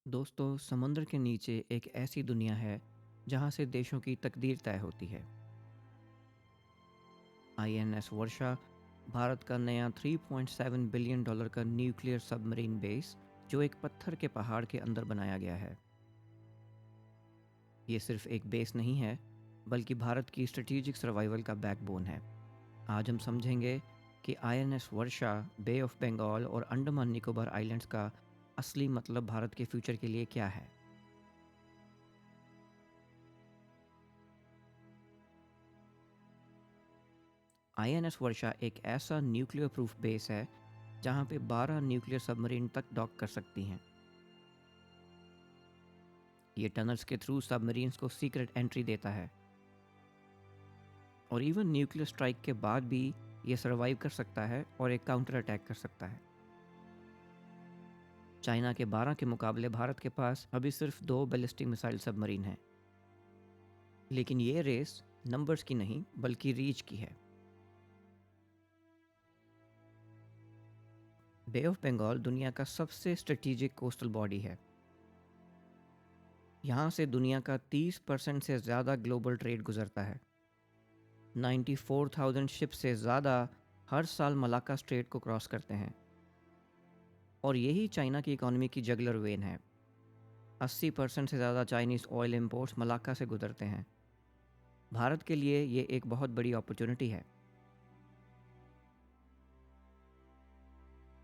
दोस्तों, समुद्र के नीचे एक ऐसी दुनिया है जहां से देशों की तकदीर तय होती है। आईएनएस वर्षा भारत का नया $3.7 बिलियन का न्यूक्लियर सबमरीन बेस, जो एक पत्थर के पहाड़ के अंदर बनाया गया है। ये सिर्फ एक बेस नहीं है, बल्कि भारत की स्ट्रेटेजिक सर्वाइवल का बैकबोन है। आज हम समझेंगे कि INS Varsha, Bay of Bengal और अंडमान निकोबार आइलैंड्स का असली मतलब भारत के फ्यूचर के लिए क्या है। आईएनएस वर्षा एक ऐसा न्यूक्लियर प्रूफ बेस है जहां पे 12 न्यूक्लियर सबमरीन तक डॉक कर सकती हैं। ये टनल्स के थ्रू सबमरीन्स को सीक्रेट एंट्री देता है और इवन न्यूक्लियर स्ट्राइक के बाद भी ये सर्वाइव कर सकता है और एक काउंटर अटैक कर सकता है। चाइना के 12 के मुकाबले भारत के पास अभी सिर्फ 2 बैलिस्टिक मिसाइल सबमरीन हैं। लेकिन ये रेस नंबर्स की नहीं, बल्कि रीच की है। बे ऑफ बंगाल दुनिया का सबसे स्ट्रेटेजिक कोस्टल बॉडी है। यहाँ से दुनिया का 30% से ज़्यादा ग्लोबल ट्रेड गुजरता है। 94,000 शिप से ज़्यादा हर साल मलाक्का स्ट्रेट को क्रॉस करते हैं और यही चाइना की इकोनॉमी की जगलर वेन है। 80% से ज़्यादा चाइनीज़ ऑयल इंपोर्ट्स मलाक्का से गुजरते हैं। भारत के लिए ये एक बहुत बड़ी अपॉर्चुनिटी है।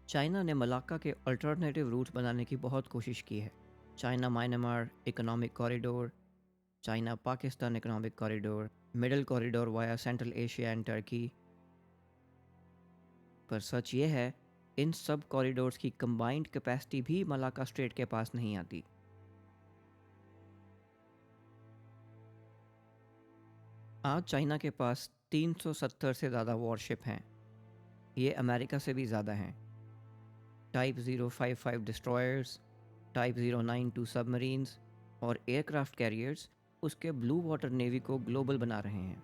चाइना ने मलाक्का के अल्टरनेटिव रूट्स बनाने की बहुत कोशिश की है। China Myanmar economic corridor, China Pakistan economic corridor, middle corridor via central Asia and Turkey. पर सच ये है, इन सब कॉरिडोर्स की कंबाइंड कैपेसिटी भी मलाक्का स्ट्रेट के पास नहीं आती। आज चाइना के पास 370 से ज़्यादा वॉरशिप हैं। ये अमेरिका से भी ज़्यादा हैं। टाइप 055 डिस्ट्रॉयर्स, टाइप 092 सबमरीन्स और एयरक्राफ्ट कैरियर्स उसके ब्लू वाटर नेवी को ग्लोबल बना रहे हैं।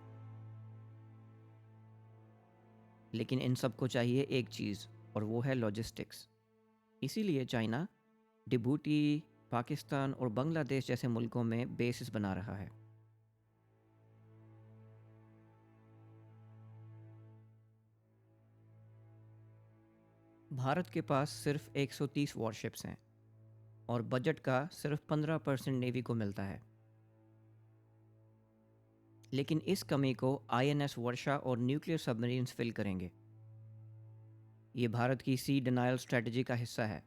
लेकिन इन सबको चाहिए एक चीज़, और वो है लॉजिस्टिक्स। इसीलिए चाइना डिबूटी, पाकिस्तान और बांग्लादेश जैसे मुल्कों में बेसिस बना रहा है। भारत के पास सिर्फ 130 वॉरशिप्स हैं और बजट का सिर्फ 15% नेवी को मिलता है। लेकिन इस कमी को आईएनएस वर्षा और न्यूक्लियर सबमरीन्स फिल करेंगे। ये भारत की सी डिनायल स्ट्रेटजी का हिस्सा है,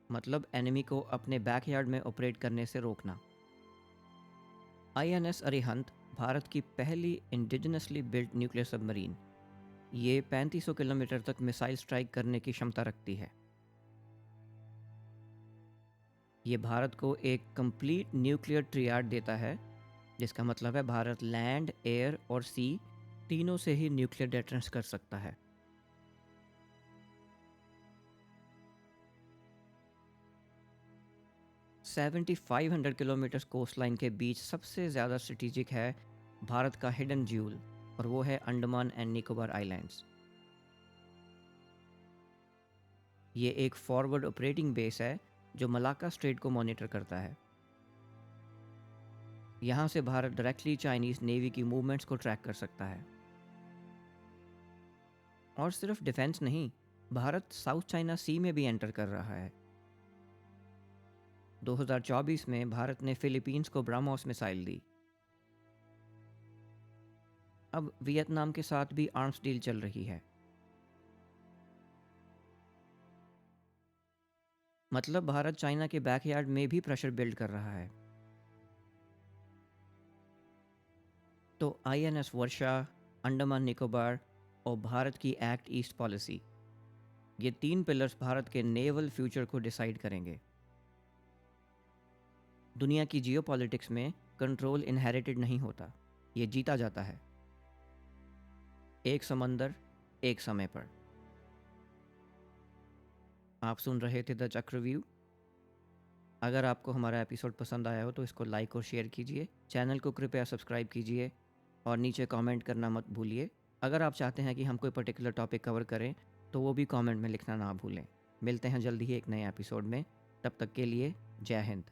मतलब एनिमी को अपने बैकयार्ड में ऑपरेट करने से रोकना। आईएनएस अरिहंत भारत की पहली इंडिजिनसली बिल्ट न्यूक्लियर सबमरीन। ये 3500 किलोमीटर तक मिसाइल स्ट्राइक करने की क्षमता रखती है। ये भारत को एक कंप्लीट न्यूक्लियर ट्रियाड देता है, जिसका मतलब है भारत लैंड, एयर और सी तीनों से ही न्यूक्लियर डेटरेंस कर सकता है। सेवेंटी 500 किलोमीटर कोस्ट लाइन के बीच सबसे ज़्यादा स्ट्रेटेजिक है भारत का हिडन ज्यूल, और वो है अंडमान एंड निकोबार आइलैंड्स। ये एक फॉरवर्ड ऑपरेटिंग बेस है जो मलाक्का स्ट्रेट को मॉनिटर करता है। यहाँ से भारत डायरेक्टली चाइनीज़ नेवी की मूवमेंट्स को ट्रैक कर सकता है। और सिर्फ डिफेंस नहीं, भारत साउथ चाइना सी में भी एंटर कर रहा है। 2024 में भारत ने फिलीपींस को ब्रह्मोस मिसाइल दी। अब वियतनाम के साथ भी आर्म्स डील चल रही है। मतलब भारत चाइना के बैकयार्ड में भी प्रेशर बिल्ड कर रहा है। तो आईएनएस वर्षा, अंडमान निकोबार और भारत की एक्ट ईस्ट पॉलिसी, ये 3 पिलर्स भारत के नेवल फ्यूचर को डिसाइड करेंगे। दुनिया की जियोपॉलिटिक्स में कंट्रोल इनहेरिटेड नहीं होता, ये जीता जाता है। एक समंदर, एक समय पर। आप सुन रहे थे द चक्रव्यूह। अगर आपको हमारा एपिसोड पसंद आया हो तो इसको लाइक और शेयर कीजिए। चैनल को कृपया सब्सक्राइब कीजिए और नीचे कमेंट करना मत भूलिए। अगर आप चाहते हैं कि हम कोई पर्टिकुलर टॉपिक कवर करें तो वो भी कमेंट में लिखना ना भूलें। मिलते हैं जल्दी ही एक नए एपिसोड में। तब तक के लिए जय हिंद।